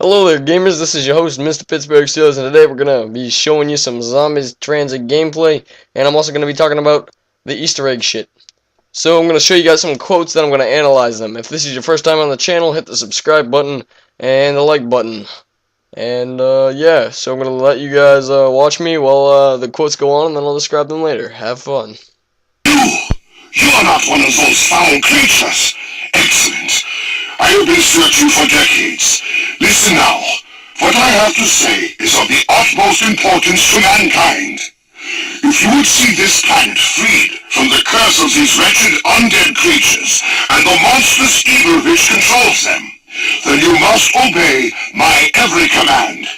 Hello there, gamers. This is your host, Mr. Pittsburgh Steelers, and today we're gonna be showing you some Zombies Transit gameplay, and I'm also gonna be talking about the Easter egg shit. So I'm gonna show you guys some quotes, then I'm gonna analyze them. If this is your first time on the channel, hit the subscribe button and the like button. And yeah, so I'm gonna let you guys watch me while the quotes go on, and then I'll describe them later. Have fun. You are not one of those foul creatures. Excellent. I have been searching for decades. Listen now. What I have to say is of the utmost importance to mankind. If you would see this planet freed from the curse of these wretched undead creatures and the monstrous evil which controls them, then you must obey my every command.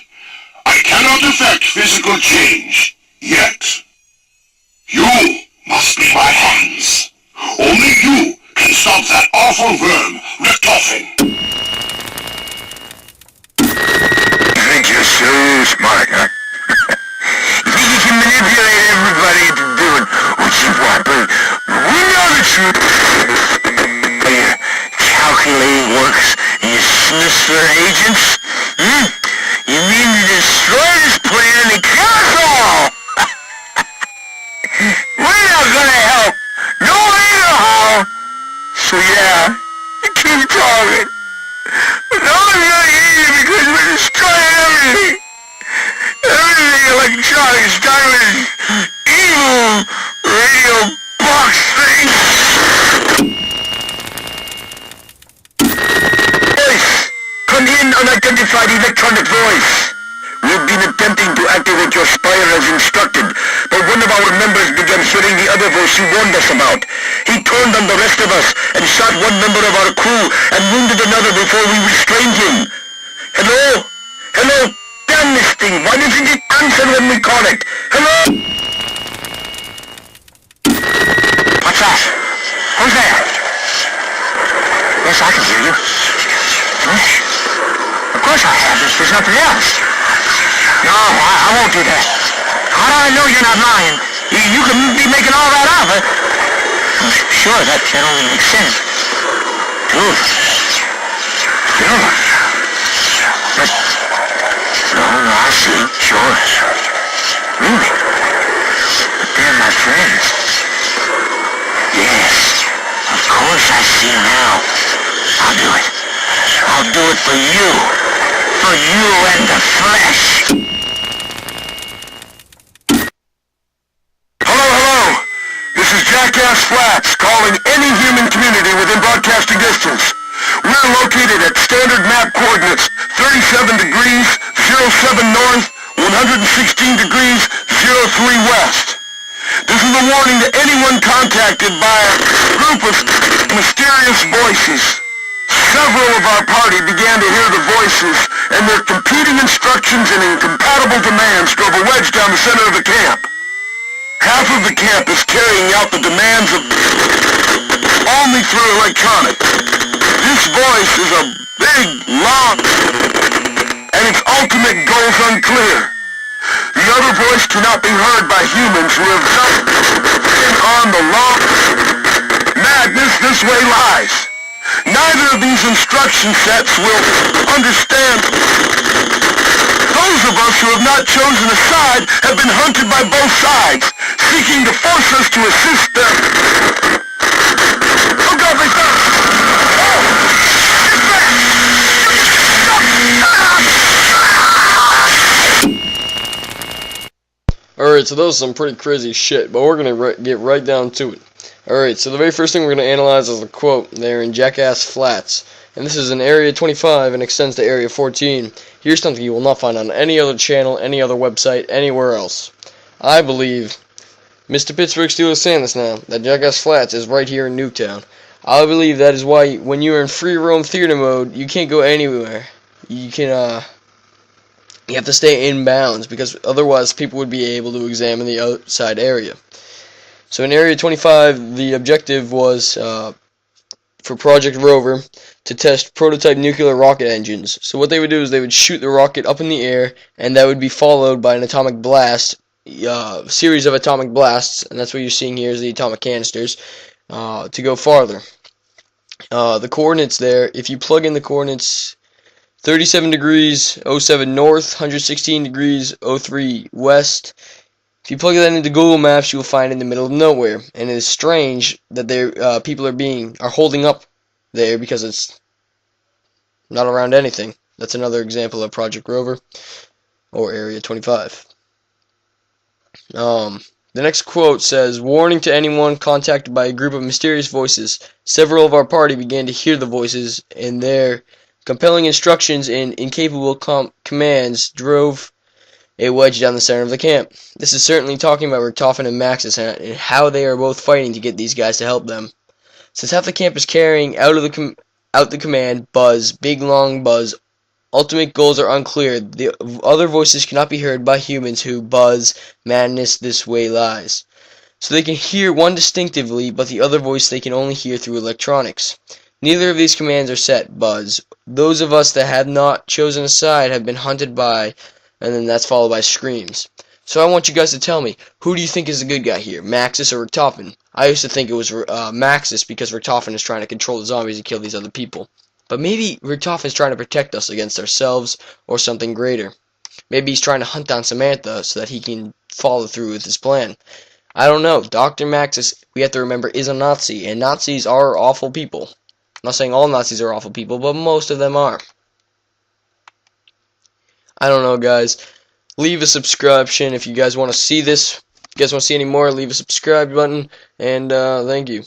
I cannot effect physical change, yet. You must be my hands. Only you can stop that awful worm, Richtofen. You think you're so smart, huh? You think you can manipulate everybody into doing what you want, but we know the truth. Your calculating works and your sinister agents? You mean to destroy this plan and kill us all? We're not gonna help. No way, no how. So yeah, keep talking. But no one's gonna hear you because we're destroying everything. Everything electronics done with this evil radio box thing. Voice! Come in, unidentified electronic voice. We've been attempting to activate your spire as instructed, but one of our members began hearing the other voice you warned us about. He turned on the rest of us and shot one member of our crew and wounded another before we restrained him. Hello? Hello? Damn this thing! Why doesn't it answer when we call it? Hello? What's that? Who's there? Yes, I can hear you. Of course I have. There's nothing else. No, I won't do that. How do I know you're not lying? You can be making all that up, huh? Sure, that only makes sense. Dude. But... No, I see. Sure. Really? But they're my friends. Yes. Of course I see now. I'll do it. I'll do it for you. For you and the flesh. Jackass Flats, calling any human community within broadcasting distance. We're located at standard map coordinates 37 degrees 07 north, 116 degrees 03 west. This is a warning to anyone contacted by a group of mysterious voices. Several of our party began to hear the voices, and their competing instructions and incompatible demands drove a wedge down the center of the camp. Half of the camp is carrying out the demands of only through electronics. This voice is a big, long, and its ultimate goal is unclear. The other voice cannot be heard by humans who have not been on the long madness this way lies. Neither of these instruction sets will understand. Those of us who have not chosen a side have been hunted by both sides, seeking to force us to assist them. Oh God, they found us! Alright, so that was some pretty crazy shit, but we're gonna get right down to it. Alright, so the very first thing we're gonna analyze is the quote there in Jackass Flats. And this is in Area 25 and extends to Area 14. Here's something you will not find on any other channel, any other website, anywhere else. I believe, Mr. Pittsburgh Steelers saying this now, that Jackass Flats is right here in Nuketown. I believe that is why when you're in free roam theater mode, you can't go anywhere. You can, you have to stay in bounds, because otherwise people would be able to examine the outside area. So in Area 25, the objective was, for Project Rover, to test prototype nuclear rocket engines. So what they would do is they would shoot the rocket up in the air, and that would be followed by an atomic blast, series of atomic blasts, and that's what you're seeing here is the atomic canisters, to go farther. The coordinates there, if you plug in the coordinates 37 degrees 07 north, 116 degrees 03 west. If you plug that into Google Maps, you will find it in the middle of nowhere, and it is strange that people are holding up there because it's not around anything. That's another example of Project Rover or Area 25. The next quote says, "Warning to anyone contacted by a group of mysterious voices. Several of our party began to hear the voices, and their compelling instructions and incapable commands drove a wedge down the center of the camp." This is certainly talking about Richtofen and Maxis and how they are both fighting to get these guys to help them. Since half the camp is carrying out the command, buzz, big long buzz, ultimate goals are unclear. The other voices cannot be heard by humans who buzz, madness this way lies. So they can hear one distinctively, but the other voice they can only hear through electronics. Neither of these commands are set, buzz. Those of us that have not chosen a side have been hunted by, and then that's followed by screams. So I want you guys to tell me, who do you think is the good guy here, Maxis or Richtofen? I used to think it was Maxis because Richtofen is trying to control the zombies and kill these other people. But maybe Richtofen is trying to protect us against ourselves or something greater. Maybe he's trying to hunt down Samantha so that he can follow through with his plan. I don't know. Dr. Maxis, we have to remember, is a Nazi, and Nazis are awful people. I'm not saying all Nazis are awful people, but most of them are. I don't know, guys. Leave a subscription if you guys want to see this. If you guys want to see any more, leave a subscribe button, and thank you.